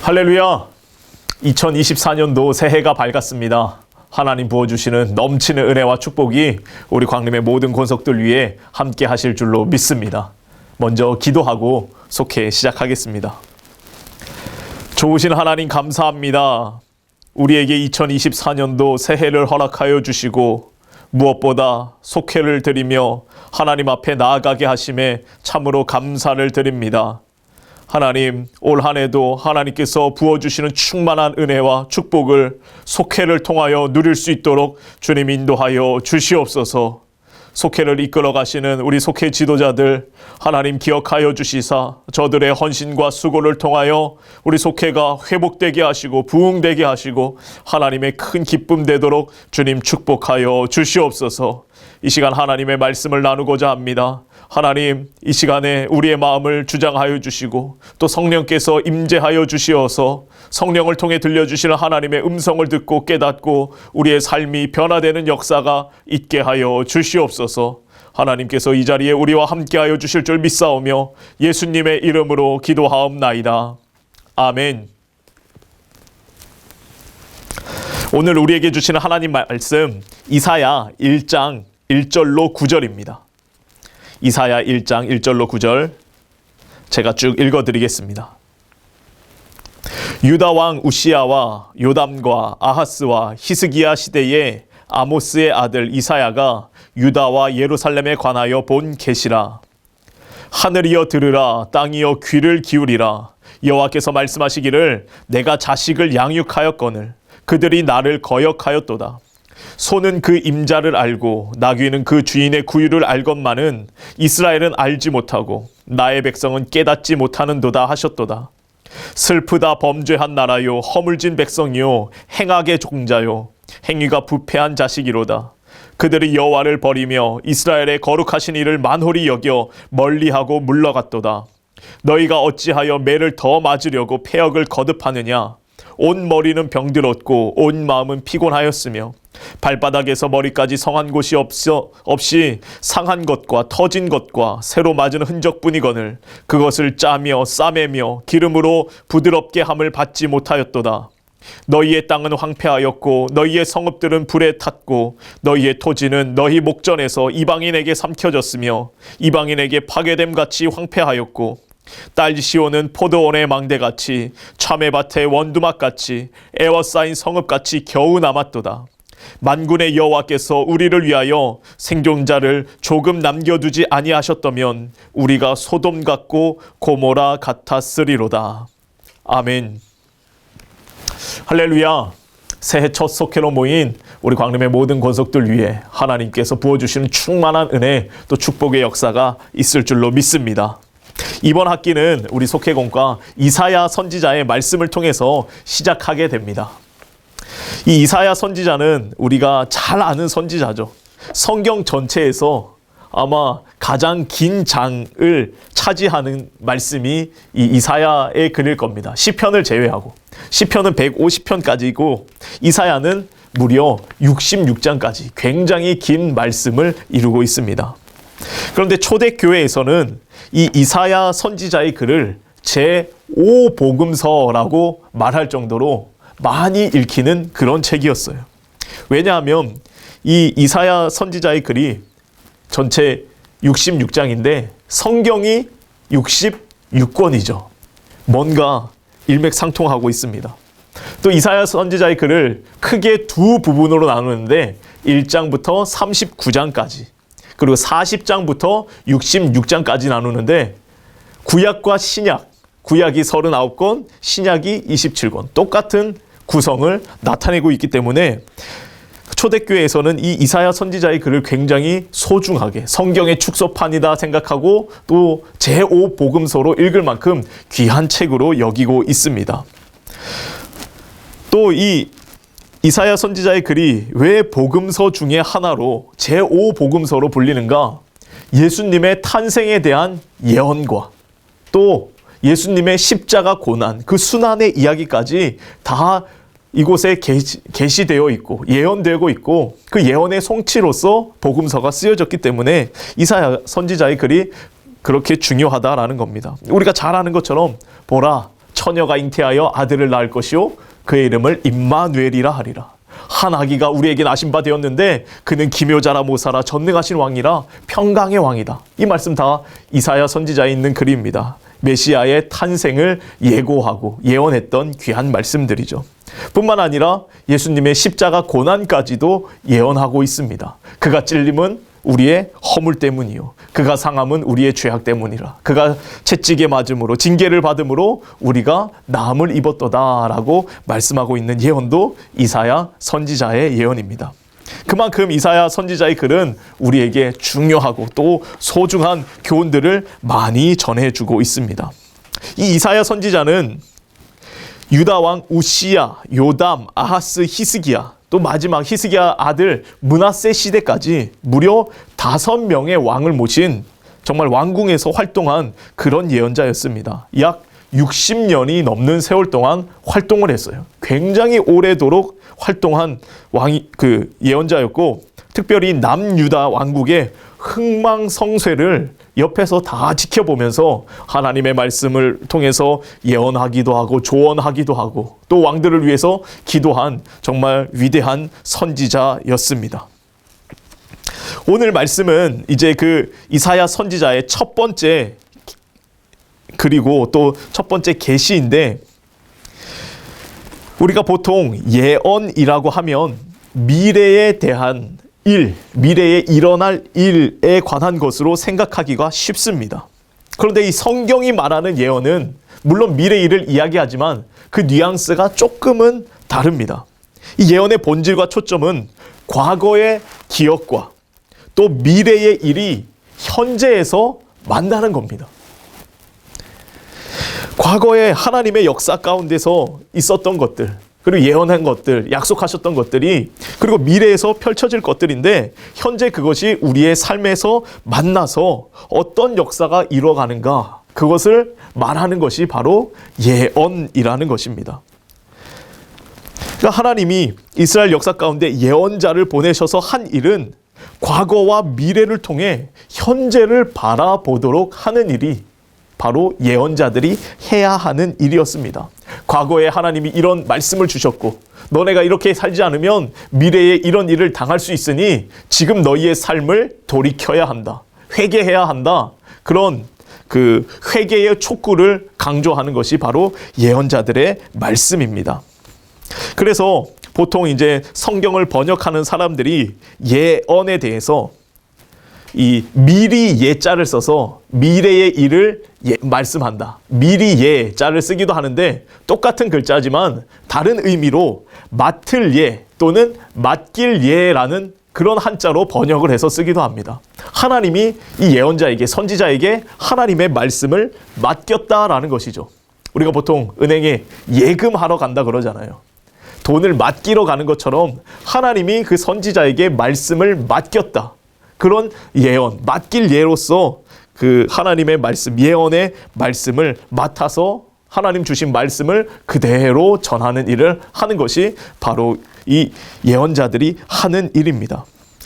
할렐루야! 2024년도 새해가 밝았습니다. 하나님 부어주시는 넘치는 은혜와 축복이 우리 광림의 모든 권속들 위해 함께 하실 줄로 믿습니다. 먼저 기도하고 속해 시작하겠습니다. 좋으신 하나님 감사합니다. 우리에게 2024년도 새해를 허락하여 주시고 무엇보다 속회를 드리며 하나님 앞에 나아가게 하심에 참으로 감사를 드립니다. 하나님, 올 한 해도 하나님께서 부어주시는 충만한 은혜와 축복을 속회를 통하여 누릴 수 있도록 주님 인도하여 주시옵소서. 속회를 이끌어 가시는 우리 속회 지도자들 하나님 기억하여 주시사 저들의 헌신과 수고를 통하여 우리 속회가 회복되게 하시고 부흥되게 하시고 하나님의 큰 기쁨 되도록 주님 축복하여 주시옵소서. 이 시간 하나님의 말씀을 나누고자 합니다. 하나님, 이 시간에 우리의 마음을 주장하여 주시고 또 성령께서 임재하여 주시어서 성령을 통해 들려주시는 하나님의 음성을 듣고 깨닫고 우리의 삶이 변화되는 역사가 있게 하여 주시옵소서. 하나님께서 이 자리에 우리와 함께하여 주실 줄 믿사오며 예수님의 이름으로 기도하옵나이다. 아멘. 오늘 우리에게 주시는 하나님 말씀 이사야 1장 1절로 9절입니다. 이사야 1장 1절로 9절 제가 쭉 읽어드리겠습니다. 유다 왕 우시야와 요담과 아하스와 히스기야 시대에 아모스의 아들 이사야가 유다와 예루살렘에 관하여 본 계시라. 하늘이여 들으라, 땅이여 귀를 기울이라. 여호와께서 말씀하시기를 내가 자식을 양육하였거늘 그들이 나를 거역하였도다. 소는 그 임자를 알고 나귀는 그 주인의 구유를 알건만은 이스라엘은 알지 못하고 나의 백성은 깨닫지 못하는도다 하셨도다. 슬프다 범죄한 나라요 허물진 백성이요 행악의 종자요 행위가 부패한 자식이로다. 그들이 여호와를 버리며 이스라엘의 거룩하신 이를 만홀히 여겨 멀리하고 물러갔도다. 너희가 어찌하여 매를 더 맞으려고 패역을 거듭하느냐. 온 머리는 병들었고 온 마음은 피곤하였으며 발바닥에서 머리까지 성한 곳이 없이 상한 것과 터진 것과 새로 맞은 흔적뿐이거늘 그것을 짜며 싸매며 기름으로 부드럽게 함을 받지 못하였도다. 너희의 땅은 황폐하였고 너희의 성읍들은 불에 탔고 너희의 토지는 너희 목전에서 이방인에게 삼켜졌으며 이방인에게 파괴됨같이 황폐하였고 딸 시온은 포도원의 망대같이 참외밭의 원두막같이 에워싸인 성읍같이 겨우 남았도다. 만군의 여호와께서 우리를 위하여 생존자를 조금 남겨두지 아니하셨다면 우리가 소돔 같고 고모라 같았으리로다. 아멘. 할렐루야. 새해 첫 속회로 모인 우리 광림의 모든 권속들 위해 하나님께서 부어주시는 충만한 은혜 또 축복의 역사가 있을 줄로 믿습니다. 이번 학기는 우리 속회공과 이사야 선지자의 말씀을 통해서 시작하게 됩니다. 이 이사야 선지자는 우리가 잘 아는 선지자죠. 성경 전체에서 아마 가장 긴 장을 차지하는 말씀이 이 이사야의 글일 겁니다. 시편을 제외하고. 시편은 150편까지이고 이사야는 무려 66장까지 굉장히 긴 말씀을 이루고 있습니다. 그런데 초대교회에서는 이 이사야 선지자의 글을 제5복음서라고 말할 정도로 많이 읽히는 그런 책이었어요. 왜냐하면 이 이사야 선지자의 글이 전체 66장인데 성경이 66권이죠. 뭔가 일맥상통하고 있습니다. 또 이사야 선지자의 글을 크게 두 부분으로 나누는데 1장부터 39장까지 그리고 40장부터 66장까지 나누는데 구약과 신약, 구약이 39권, 신약이 27권 똑같은 구성을 나타내고 있기 때문에 초대교회에서는 이 이사야 선지자의 글을 굉장히 소중하게 성경의 축소판이다 생각하고 또 제5복음서로 읽을 만큼 귀한 책으로 여기고 있습니다. 또 이 이사야 선지자의 글이 왜 복음서 중에 하나로 제5복음서로 불리는가? 예수님의 탄생에 대한 예언과 또 예수님의 십자가 고난, 그 순환의 이야기까지 다 이곳에 게시되어 있고 예언되고 있고 그 예언의 송치로서 복음서가 쓰여졌기 때문에 이사야 선지자의 글이 그렇게 중요하다라는 겁니다. 우리가 잘 아는 것처럼 보라 처녀가 잉태하여 아들을 낳을 것이요 그의 이름을 임마누엘이라 하리라. 한 아기가 우리에게 나신 바 되었는데 그는 기묘자라 모사라 전능하신 왕이라 평강의 왕이다. 이 말씀 다 이사야 선지자에 있는 글입니다. 메시아의 탄생을 예고하고 예언했던 귀한 말씀들이죠. 뿐만 아니라 예수님의 십자가 고난까지도 예언하고 있습니다. 그가 찔림은 우리의 허물 때문이요 그가 상함은 우리의 죄악 때문이라. 그가 채찍에 맞음으로 징계를 받음으로 우리가 나음을 입었도다라고 말씀하고 있는 예언도 이사야 선지자의 예언입니다. 그만큼 이사야 선지자의 글은 우리에게 중요하고 또 소중한 교훈들을 많이 전해주고 있습니다. 이 이사야 선지자는 유다 왕 우시야, 요담, 아하스, 히스기야, 또 마지막 히스기야 아들 므낫세 시대까지 무려 5명의 왕을 모신 정말 왕궁에서 활동한 그런 예언자였습니다. 약 60년이 넘는 세월 동안 활동을 했어요. 굉장히 오래도록 활동한 예언자였고, 특별히 남유다 왕국의 흥망성쇠를 옆에서 다 지켜보면서 하나님의 말씀을 통해서 예언하기도 하고 조언하기도 하고 또 왕들을 위해서 기도한 정말 위대한 선지자였습니다. 오늘 말씀은 이제 그 이사야 선지자의 첫 번째 그리고 또 첫 번째 계시인데, 우리가 보통 예언이라고 하면 미래에 대한 일, 미래에 일어날 일에 관한 것으로 생각하기가 쉽습니다. 그런데 이 성경이 말하는 예언은 물론 미래 일을 이야기하지만 그 뉘앙스가 조금은 다릅니다. 이 예언의 본질과 초점은 과거의 기억과 또 미래의 일이 현재에서 만나는 겁니다. 과거에 하나님의 역사 가운데서 있었던 것들, 그리고 예언한 것들, 약속하셨던 것들이, 그리고 미래에서 펼쳐질 것들인데 현재 그것이 우리의 삶에서 만나서 어떤 역사가 이루어가는가, 그것을 말하는 것이 바로 예언이라는 것입니다. 그러니까 하나님이 이스라엘 역사 가운데 예언자를 보내셔서 한 일은 과거와 미래를 통해 현재를 바라보도록 하는 일이 바로 예언자들이 해야 하는 일이었습니다. 과거에 하나님이 이런 말씀을 주셨고 너네가 이렇게 살지 않으면 미래에 이런 일을 당할 수 있으니 지금 너희의 삶을 돌이켜야 한다. 회개해야 한다. 그런 그 회개의 촉구를 강조하는 것이 바로 예언자들의 말씀입니다. 그래서 보통 이제 성경을 번역하는 사람들이 예언에 대해서 이 미리 예자를 써서 미래의 일을 말씀한다. 미리 예자를 쓰기도 하는데 똑같은 글자지만 다른 의미로 맡을 예 또는 맡길 예라는 그런 한자로 번역을 해서 쓰기도 합니다. 하나님이 이 예언자에게, 선지자에게 하나님의 말씀을 맡겼다라는 것이죠. 우리가 보통 은행에 예금하러 간다 그러잖아요. 돈을 맡기러 가는 것처럼 하나님이 그 선지자에게 말씀을 맡겼다. 그런 예언, 맡길 예로서 그 하나님의 말씀, 예언의 말씀을 맡아서 하나님 주신 말씀을 그대로 전하는 일을 하는 것이 바로 이 예언자들이 하는 일입니다.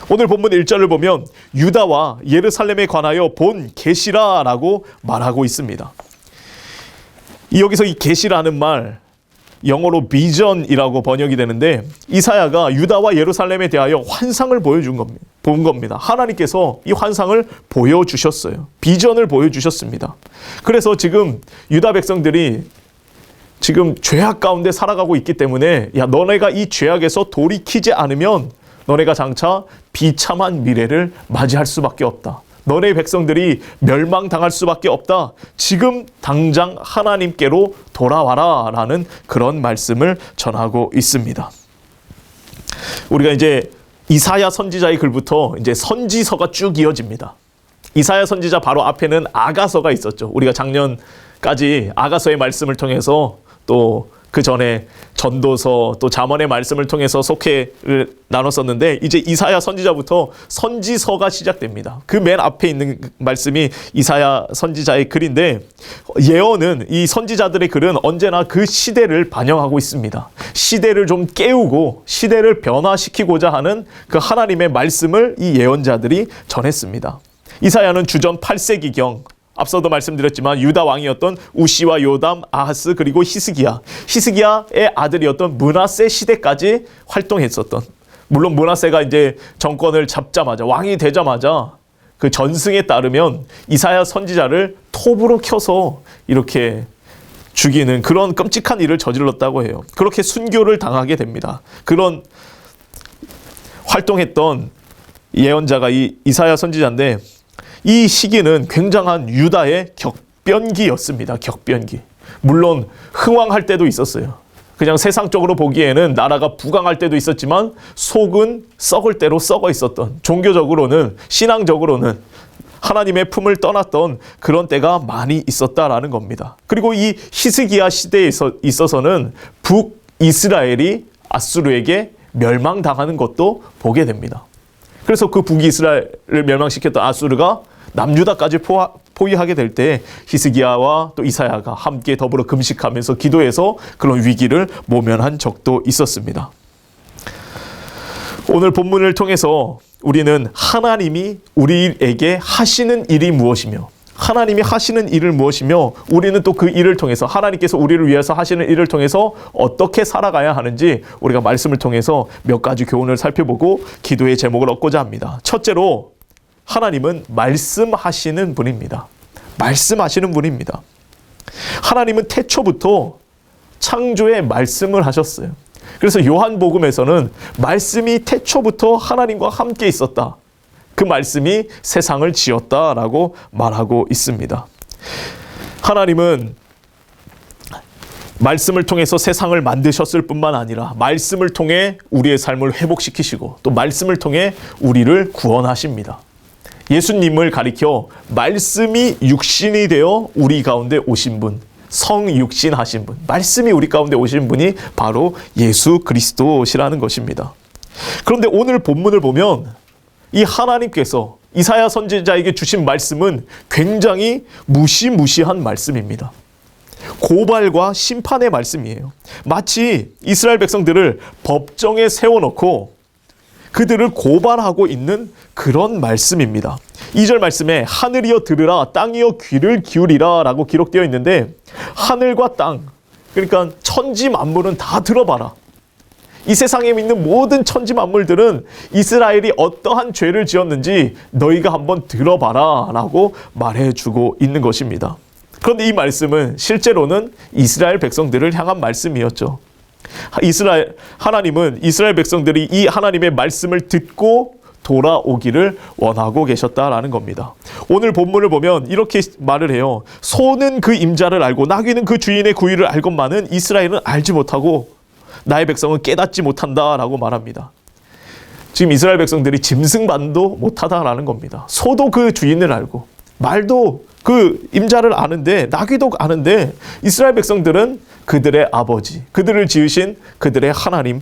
오늘 본문 1절을 보면 유다와 예루살렘에 관하여 본 계시라라고 말하고 있습니다. 여기서 이 계시라는 말, 영어로 비전이라고 번역이 되는데, 이사야가 유다와 예루살렘에 대하여 환상을 본 겁니다. 하나님께서 이 환상을 보여주셨어요. 비전을 보여주셨습니다. 그래서 지금 유다 백성들이 지금 죄악 가운데 살아가고 있기 때문에, 야, 너네가 이 죄악에서 돌이키지 않으면 너네가 장차 비참한 미래를 맞이할 수밖에 없다. 너네 백성들이 멸망당할 수밖에 없다. 지금 당장 하나님께로 돌아와라 라는 그런 말씀을 전하고 있습니다. 우리가 이제 이사야 선지자의 글부터 이제 선지서가 쭉 이어집니다. 이사야 선지자 바로 앞에는 아가서가 있었죠. 우리가 작년까지 아가서의 말씀을 통해서 또 그 전에 전도서 또 잠언의 말씀을 통해서 속회를 나눴었는데, 이제 이사야 선지자부터 선지서가 시작됩니다. 그 맨 앞에 있는 말씀이 이사야 선지자의 글인데, 예언은, 이 선지자들의 글은 언제나 그 시대를 반영하고 있습니다. 시대를 좀 깨우고 시대를 변화시키고자 하는 그 하나님의 말씀을 이 예언자들이 전했습니다. 이사야는 주전 8세기경 앞서도 말씀드렸지만 유다 왕이었던 우시와 요담, 아하스 그리고 히스기야의 아들이었던 므낫세 시대까지 활동했었던, 물론 므낫세가 이제 정권을 잡자마자, 왕이 되자마자 그 전승에 따르면 이사야 선지자를 톱으로 켜서 이렇게 죽이는 그런 끔찍한 일을 저질렀다고 해요. 그렇게 순교를 당하게 됩니다. 그런 활동했던 예언자가 이사야 선지자인데, 이 시기는 굉장한 유다의 격변기였습니다. 격변기. 물론 흥왕할 때도 있었어요. 그냥 세상적으로 보기에는 나라가 부강할 때도 있었지만 속은 썩을 대로 썩어 있었던, 종교적으로는, 신앙적으로는 하나님의 품을 떠났던 그런 때가 많이 있었다라는 겁니다. 그리고 이 히스기야 시대에 있어서는 북이스라엘이 아수르에게 멸망당하는 것도 보게 됩니다. 그래서 그 북이스라엘을 멸망시켰던 아수르가 남유다까지 포위하게 될 때 히스기야와 또 이사야가 함께 더불어 금식하면서 기도해서 그런 위기를 모면한 적도 있었습니다. 오늘 본문을 통해서 우리는 하나님이 우리에게 하시는 일이 무엇이며, 하나님이 하시는 일을 무엇이며, 우리는 또 그 일을 통해서, 하나님께서 우리를 위해서 하시는 일을 통해서 어떻게 살아가야 하는지 우리가 말씀을 통해서 몇 가지 교훈을 살펴보고 기도의 제목을 얻고자 합니다. 첫째로, 하나님은 말씀하시는 분입니다. 말씀하시는 분입니다. 하나님은 태초부터 창조의 말씀을 하셨어요. 그래서 요한복음에서는 말씀이 태초부터 하나님과 함께 있었다, 그 말씀이 세상을 지었다라고 말하고 있습니다. 하나님은 말씀을 통해서 세상을 만드셨을 뿐만 아니라 말씀을 통해 우리의 삶을 회복시키시고 또 말씀을 통해 우리를 구원하십니다. 예수님을 가리켜 말씀이 육신이 되어 우리 가운데 오신 분, 성육신 하신 분, 말씀이 우리 가운데 오신 분이 바로 예수 그리스도시라는 것입니다. 그런데 오늘 본문을 보면 이 하나님께서 이사야 선지자에게 주신 말씀은 굉장히 무시무시한 말씀입니다. 고발과 심판의 말씀이에요. 마치 이스라엘 백성들을 법정에 세워놓고 그들을 고발하고 있는 그런 말씀입니다. 2절 말씀에 하늘이여 들으라, 땅이여 귀를 기울이라 라고 기록되어 있는데, 하늘과 땅, 그러니까 천지 만물은 다 들어봐라. 이 세상에 있는 모든 천지 만물들은 이스라엘이 어떠한 죄를 지었는지 너희가 한번 들어봐라 라고 말해주고 있는 것입니다. 그런데 이 말씀은 실제로는 이스라엘 백성들을 향한 말씀이었죠. 하나님은 이스라엘 백성들이 이 하나님의 말씀을 듣고 돌아오기를 원하고 계셨다라는 겁니다. 오늘 본문을 보면 이렇게 말을 해요. 소는 그 임자를 알고 나귀는 그 주인의 구유를 알건만은 이스라엘은 알지 못하고 나의 백성은 깨닫지 못한다라고 말합니다. 지금 이스라엘 백성들이 짐승반도 못하다라는 겁니다. 소도 그 주인을 알고 말도 그 임자를 아는데, 나귀도 아는데 이스라엘 백성들은 그들의 아버지, 그들을 지으신 그들의 하나님을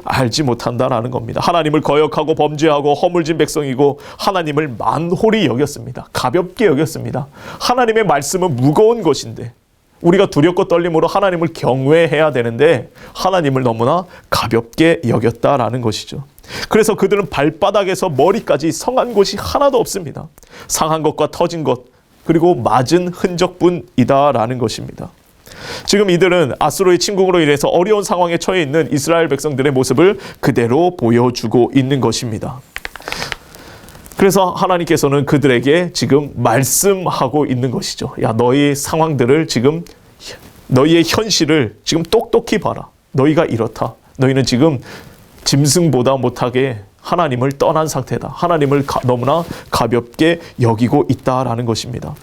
알지 못한다라는 겁니다. 하나님을 거역하고 범죄하고 허물진 백성이고 하나님을 만홀히 여겼습니다. 가볍게 여겼습니다. 하나님의 말씀은 무거운 것인데 우리가 두렵고 떨림으로 하나님을 경외해야 되는데 하나님을 너무나 가볍게 여겼다라는 것이죠. 그래서 그들은 발바닥에서 머리까지 성한 곳이 하나도 없습니다. 상한 것과 터진 것, 그리고 맞은 흔적뿐이다라는 것입니다. 지금 이들은 아수르의 침공으로 인해서 어려운 상황에 처해 있는 이스라엘 백성들의 모습을 그대로 보여주고 있는 것입니다. 그래서 하나님께서는 그들에게 지금 말씀하고 있는 것이죠. 야, 너희 상황들을 지금, 너희의 현실을 지금 똑똑히 봐라. 너희가 이렇다. 너희는 지금 짐승보다 못하게 하나님을 떠난 상태다. 하나님을 너무나 가볍게 여기고 있다라는 것입니다.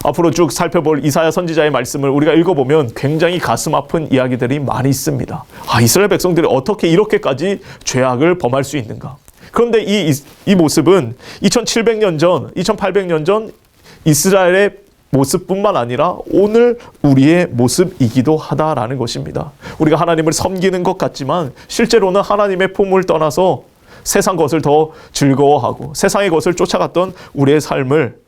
앞으로 쭉 살펴볼 이사야 선지자의 말씀을 우리가 읽어보면 굉장히 가슴 아픈 이야기들이 많이 있습니다. 이스라엘 백성들이 어떻게 이렇게까지 죄악을 범할 수 있는가? 그런데 이 모습은 2700년 전, 2800년 전 이스라엘의 모습뿐만 아니라 오늘 우리의 모습이기도 하다라는 것입니다. 우리가 하나님을 섬기는 것 같지만 실제로는 하나님의 품을 떠나서 세상 것을 더 즐거워하고 세상의 것을 쫓아갔던 우리의 삶을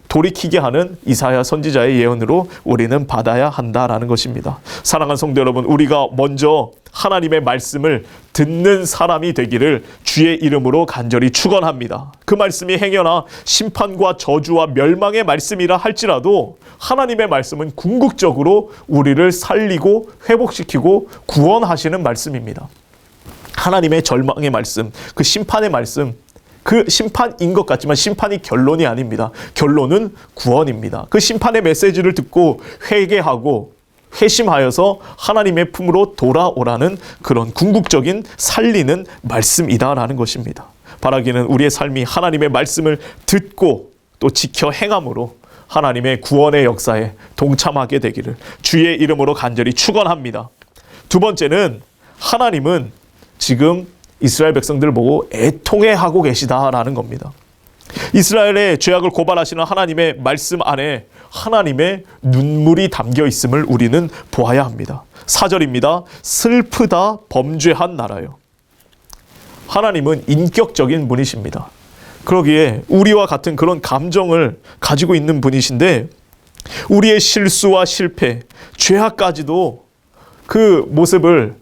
돌이키게 하는 이사야 선지자의 예언으로 우리는 받아야 한다라는 것입니다. 사랑하는 성도 여러분, 우리가 먼저 하나님의 말씀을 듣는 사람이 되기를 주의 이름으로 간절히 축원합니다. 그 말씀이 행여나 심판과 저주와 멸망의 말씀이라 할지라도 하나님의 말씀은 궁극적으로 우리를 살리고 회복시키고 구원하시는 말씀입니다. 하나님의 절망의 말씀, 그 심판의 말씀, 그 심판인 것 같지만 심판이 결론이 아닙니다. 결론은 구원입니다. 그 심판의 메시지를 듣고 회개하고 회심하여서 하나님의 품으로 돌아오라는 그런 궁극적인 살리는 말씀이다라는 것입니다. 바라기는 우리의 삶이 하나님의 말씀을 듣고 또 지켜 행함으로 하나님의 구원의 역사에 동참하게 되기를 주의 이름으로 간절히 축원합니다. 두 번째는 하나님은 지금 이스라엘 백성들을 보고 애통해하고 계시다라는 겁니다. 이스라엘의 죄악을 고발하시는 하나님의 말씀 안에 하나님의 눈물이 담겨 있음을 우리는 보아야 합니다. 4절입니다. 슬프다 범죄한 나라요. 하나님은 인격적인 분이십니다. 그러기에 우리와 같은 그런 감정을 가지고 있는 분이신데 우리의 실수와 실패, 죄악까지도 그 모습을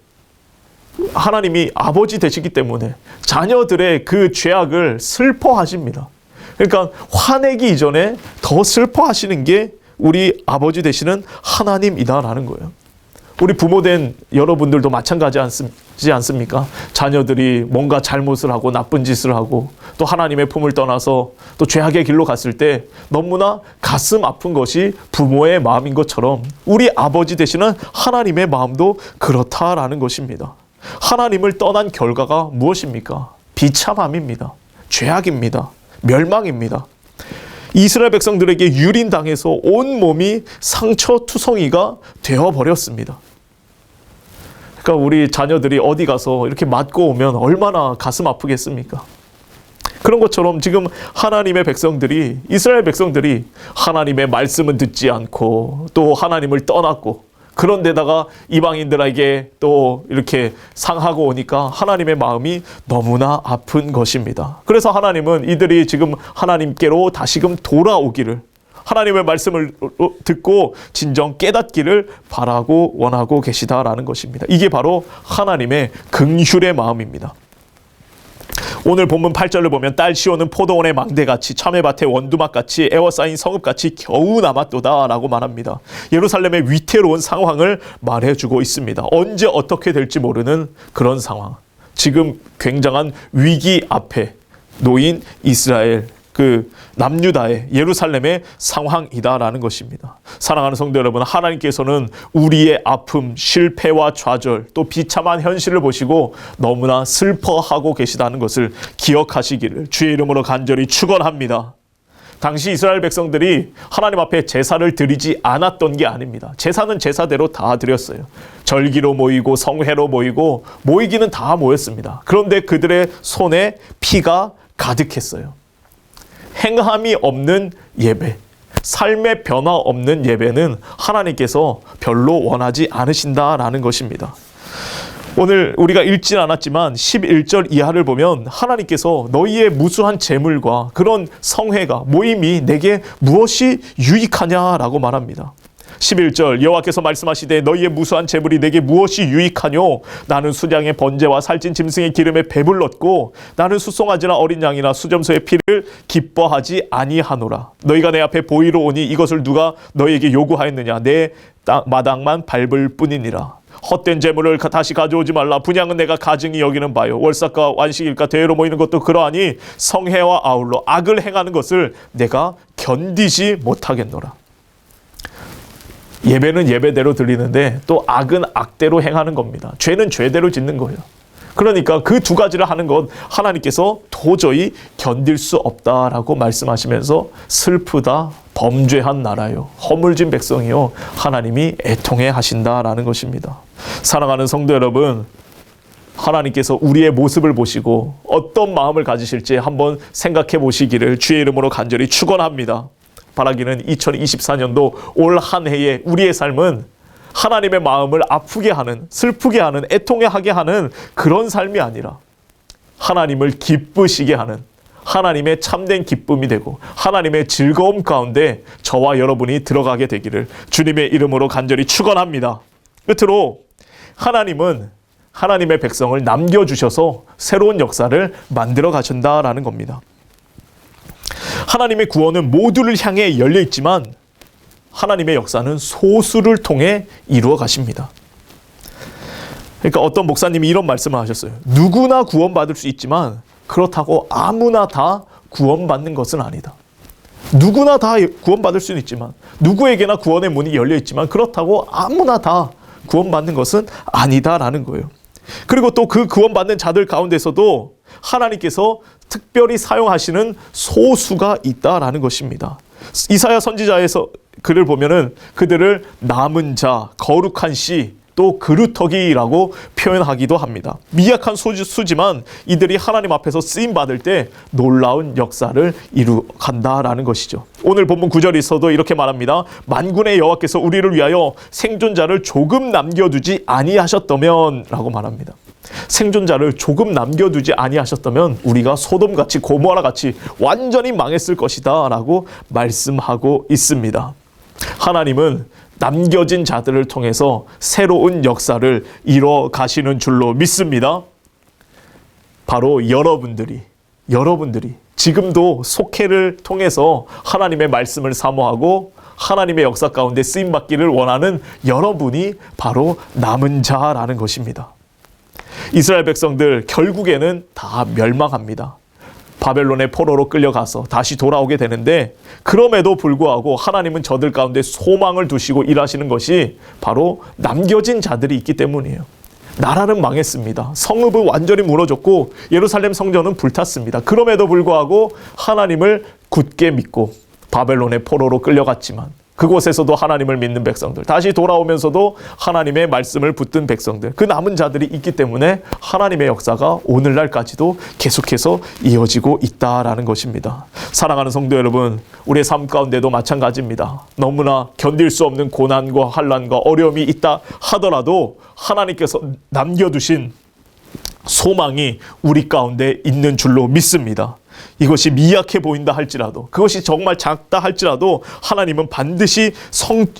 하나님이 아버지 되시기 때문에 자녀들의 그 죄악을 슬퍼하십니다. 그러니까 화내기 이전에 더 슬퍼하시는 게 우리 아버지 되시는 하나님이다라는 거예요. 우리 부모된 여러분들도 마찬가지지 않습니까? 자녀들이 뭔가 잘못을 하고 나쁜 짓을 하고 또 하나님의 품을 떠나서 또 죄악의 길로 갔을 때 너무나 가슴 아픈 것이 부모의 마음인 것처럼 우리 아버지 되시는 하나님의 마음도 그렇다라는 것입니다. 하나님을 떠난 결과가 무엇입니까? 비참함입니다. 죄악입니다. 멸망입니다. 이스라엘 백성들에게 유린당해서 온몸이 상처투성이가 되어버렸습니다. 그러니까 우리 자녀들이 어디 가서 이렇게 맞고 오면 얼마나 가슴 아프겠습니까? 그런 것처럼 지금 하나님의 백성들이, 이스라엘 백성들이 하나님의 말씀은 듣지 않고 또 하나님을 떠났고 그런데다가 이방인들에게 또 이렇게 상하고 오니까 하나님의 마음이 너무나 아픈 것입니다. 그래서 하나님은 이들이 지금 하나님께로 다시금 돌아오기를, 하나님의 말씀을 듣고 진정 깨닫기를 바라고 원하고 계시다라는 것입니다. 이게 바로 하나님의 긍휼의 마음입니다. 오늘 본문 8절을 보면 딸 시온은 포도원의 망대같이 참외밭의 원두막같이 에워싸인 성읍같이 겨우 남았도다 라고 말합니다. 예루살렘의 위태로운 상황을 말해주고 있습니다. 언제 어떻게 될지 모르는 그런 상황, 지금 굉장한 위기 앞에 놓인 이스라엘, 그 남유다의 예루살렘의 상황이다라는 것입니다. 사랑하는 성도 여러분, 하나님께서는 우리의 아픔, 실패와 좌절, 또 비참한 현실을 보시고 너무나 슬퍼하고 계시다는 것을 기억하시기를 주의 이름으로 간절히 축원합니다. 당시 이스라엘 백성들이 하나님 앞에 제사를 드리지 않았던 게 아닙니다. 제사는 제사대로 다 드렸어요. 절기로 모이고 성회로 모이고 모이기는 다 모였습니다. 그런데 그들의 손에 피가 가득했어요. 행함이 없는 예배, 삶의 변화 없는 예배는 하나님께서 별로 원하지 않으신다라는 것입니다. 오늘 우리가 읽진 않았지만 11절 이하를 보면 하나님께서 너희의 무수한 재물과 그런 성회가, 모임이 내게 무엇이 유익하냐라고 말합니다. 11절 여호와께서 말씀하시되 너희의 무수한 재물이 내게 무엇이 유익하뇨? 나는 수량의 번제와 살찐 짐승의 기름에 배불렀고 나는 수송아지나 어린 양이나 수점소의 피를 기뻐하지 아니하노라. 너희가 내 앞에 보이러 오니 이것을 누가 너희에게 요구하였느냐? 내 마당만 밟을 뿐이니라. 헛된 재물을 다시 가져오지 말라. 분양은 내가 가증히 여기는 바요. 월삭과 완식일까 대회로 모이는 것도 그러하니 성회와 아울러 악을 행하는 것을 내가 견디지 못하겠노라. 예배는 예배대로 드리는데 또 악은 악대로 행하는 겁니다. 죄는 죄대로 짓는 거예요. 그러니까 그 두 가지를 하는 것 하나님께서 도저히 견딜 수 없다라고 말씀하시면서 슬프다 범죄한 나라요, 허물진 백성이요, 하나님이 애통해 하신다라는 것입니다. 사랑하는 성도 여러분, 하나님께서 우리의 모습을 보시고 어떤 마음을 가지실지 한번 생각해 보시기를 주의 이름으로 간절히 축원합니다. 바라기는 2024년도 올 한 해에 우리의 삶은 하나님의 마음을 아프게 하는, 슬프게 하는, 애통하게 하는 그런 삶이 아니라 하나님을 기쁘시게 하는, 하나님의 참된 기쁨이 되고 하나님의 즐거움 가운데 저와 여러분이 들어가게 되기를 주님의 이름으로 간절히 축원합니다. 끝으로 하나님은 하나님의 백성을 남겨주셔서 새로운 역사를 만들어 가신다라는 겁니다. 하나님의 구원은 모두를 향해 열려 있지만 하나님의 역사는 소수를 통해 이루어 가십니다. 그러니까 어떤 목사님이 이런 말씀을 하셨어요. 누구나 구원받을 수 있지만 그렇다고 아무나 다 구원받는 것은 아니다. 누구나 다 구원받을 수는 있지만, 누구에게나 구원의 문이 열려 있지만 그렇다고 아무나 다 구원받는 것은 아니다라는 거예요. 그리고 또 그 구원받는 자들 가운데서도 하나님께서 특별히 사용하시는 소수가 있다라는 것입니다. 이사야 선지자에서 글을 보면은 그들을 남은 자, 거룩한 씨, 또 그루터기라고 표현하기도 합니다. 미약한 수지만 이들이 하나님 앞에서 쓰임받을 때 놀라운 역사를 이루간다라는 것이죠. 오늘 본문 9절에서도 이렇게 말합니다. 만군의 여호와께서 우리를 위하여 생존자를 조금 남겨두지 아니하셨다면 라고 말합니다. 생존자를 조금 남겨두지 아니하셨다면 우리가 소돔같이 고모라같이 완전히 망했을 것이다 라고 말씀하고 있습니다. 하나님은 남겨진 자들을 통해서 새로운 역사를 이뤄 가시는 줄로 믿습니다. 바로 여러분들이 지금도 속회를 통해서 하나님의 말씀을 사모하고 하나님의 역사 가운데 쓰임받기를 원하는 여러분이 바로 남은 자라는 것입니다. 이스라엘 백성들 결국에는 다 멸망합니다. 바벨론의 포로로 끌려가서 다시 돌아오게 되는데, 그럼에도 불구하고 하나님은 저들 가운데 소망을 두시고 일하시는 것이 바로 남겨진 자들이 있기 때문이에요. 나라는 망했습니다. 성읍은 완전히 무너졌고 예루살렘 성전은 불탔습니다. 그럼에도 불구하고 하나님을 굳게 믿고 바벨론의 포로로 끌려갔지만 그곳에서도 하나님을 믿는 백성들, 다시 돌아오면서도 하나님의 말씀을 붙든 백성들, 그 남은 자들이 있기 때문에 하나님의 역사가 오늘날까지도 계속해서 이어지고 있다라는 것입니다. 사랑하는 성도 여러분, 우리의 삶 가운데도 마찬가지입니다. 너무나 견딜 수 없는 고난과 환난과 어려움이 있다 하더라도 하나님께서 남겨두신 소망이 우리 가운데 있는 줄로 믿습니다. 이것이 미약해 보인다 할지라도, 그것이 정말 작다 할지라도 하나님은 반드시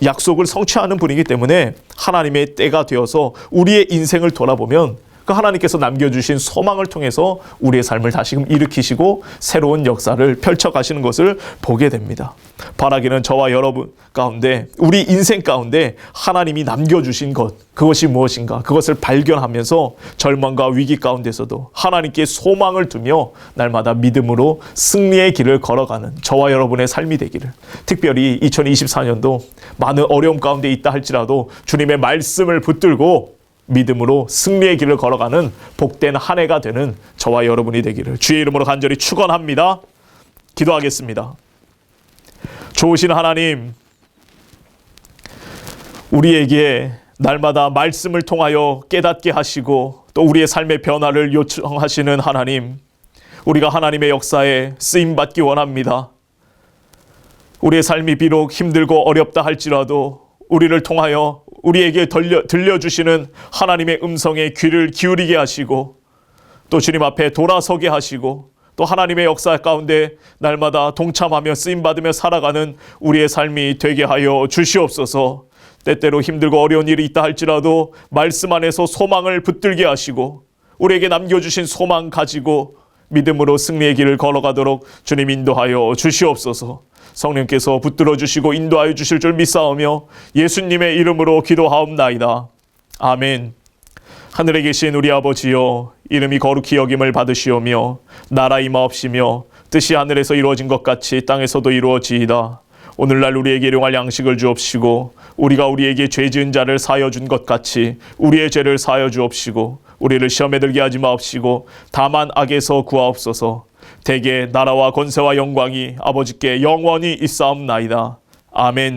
약속을 성취하는 분이기 때문에 하나님의 때가 되어서 우리의 인생을 돌아보면 그 하나님께서 남겨주신 소망을 통해서 우리의 삶을 다시금 일으키시고 새로운 역사를 펼쳐가시는 것을 보게 됩니다. 바라기는 저와 여러분 가운데, 우리 인생 가운데 하나님이 남겨주신 것, 그것이 무엇인가, 그것을 발견하면서 절망과 위기 가운데서도 하나님께 소망을 두며 날마다 믿음으로 승리의 길을 걸어가는 저와 여러분의 삶이 되기를, 특별히 2024년도 많은 어려움 가운데 있다 할지라도 주님의 말씀을 붙들고 믿음으로 승리의 길을 걸어가는 복된 한 해가 되는 저와 여러분이 되기를 주의 이름으로 간절히 축원합니다. 기도하겠습니다. 좋으신 하나님, 우리에게 날마다 말씀을 통하여 깨닫게 하시고 또 우리의 삶의 변화를 요청하시는 하나님, 우리가 하나님의 역사에 쓰임받기 원합니다. 우리의 삶이 비록 힘들고 어렵다 할지라도 우리를 통하여 우리에게 들려주시는 하나님의 음성에 귀를 기울이게 하시고 또 주님 앞에 돌아서게 하시고 또 하나님의 역사 가운데 날마다 동참하며 쓰임받으며 살아가는 우리의 삶이 되게 하여 주시옵소서. 때때로 힘들고 어려운 일이 있다 할지라도 말씀 안에서 소망을 붙들게 하시고 우리에게 남겨주신 소망 가지고 믿음으로 승리의 길을 걸어가도록 주님 인도하여 주시옵소서. 성령께서 붙들어 주시고 인도하여 주실 줄 믿사오며 예수님의 이름으로 기도하옵나이다. 아멘. 하늘에 계신 우리 아버지여, 이름이 거룩히 여김을 받으시오며 나라 임하옵시며 뜻이 하늘에서 이루어진 것 같이 땅에서도 이루어지이다. 오늘날 우리에게 일용할 양식을 주옵시고 우리가 우리에게 죄 지은 자를 사하여 준 것 같이 우리의 죄를 사하여 주옵시고 우리를 시험에 들게 하지 마옵시고 다만 악에서 구하옵소서. 대개 나라와 권세와 영광이 아버지께 영원히 있사옵나이다. 아멘.